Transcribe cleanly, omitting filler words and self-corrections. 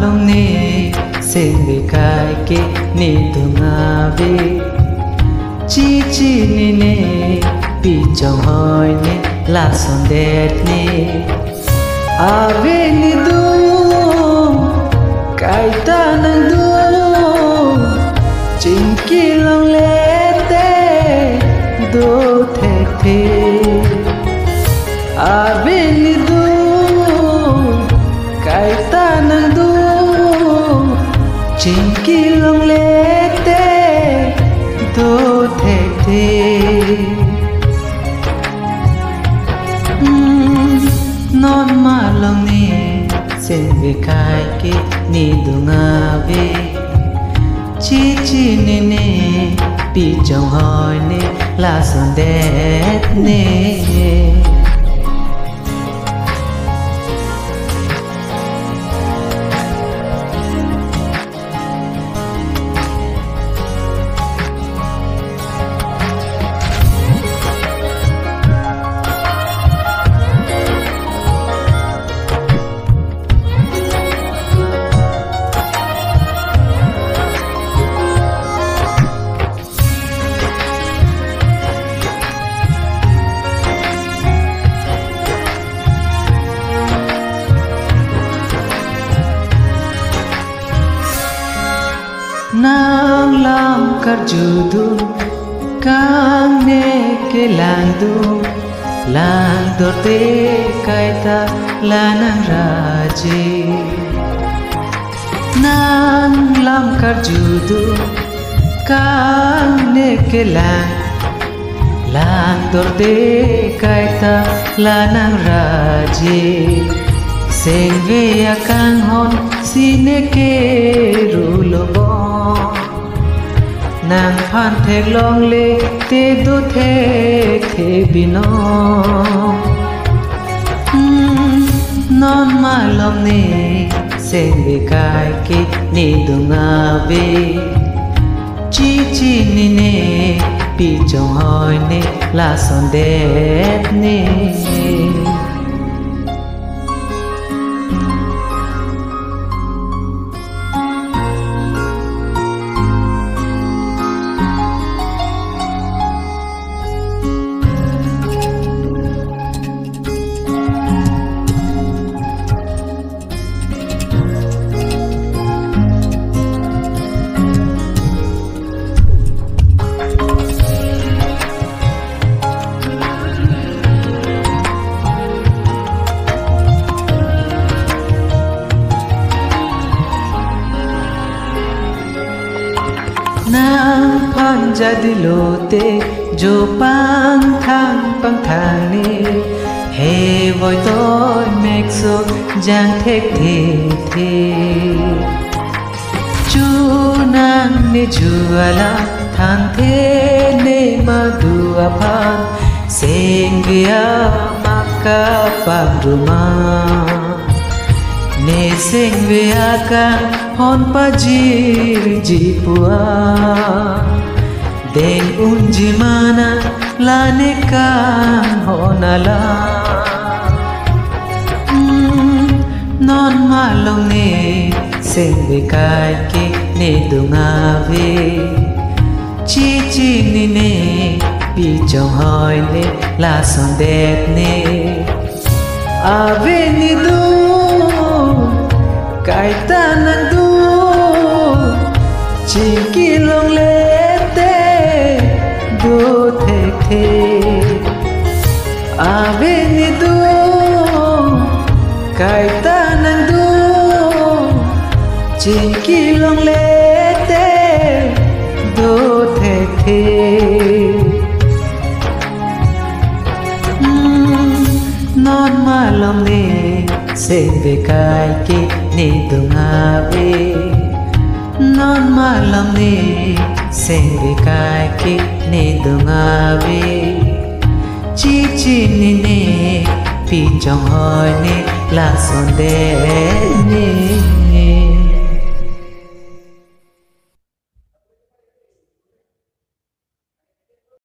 long ni sen be kai ke ni tunga ve chi chi ni ne pi chong hoi ne la son det ni ave ni du kai ta nang du ching ki long le te do the the ave ni du kai ta nang du ching ki long le te do the the non ma long ni sen ve kai ke ni dunga ve chi chi ne ne pi chong hoi ne la son det ne nang lam kar judu kang ne ke lang dorte kaita lanang raji nang lam kar judu kang ne ke lang dorte kaita lanang raji sen ve akang hon sine ke rulobo nàng phan thek long le te do the bino non ma long ne sen be kai ke ni dunga ve chi chi ni ne pi chong hoi ne la son det ne nang phan jadi lote jo pang thang ni he voi tôi mek so jang thek the chu nang ni juala than the ne ma du aphan sing via maka paruma ne sing via ka hon pa jipua den unji mana la ne ka honala non ma long ne sen be kai ke ne dunga ve chi chi ni ne pi chong hoi ne la son det ne ave ni du kai ta nang du chi ki long le te do the ave ni du kai ta nang du chi ki long le te do the non ma long ne sen ve kai ke ni dunga ve non ma long ne sen ve kai ke ni dunga ve chi chi ni ne pi chong hoi ne la son de ne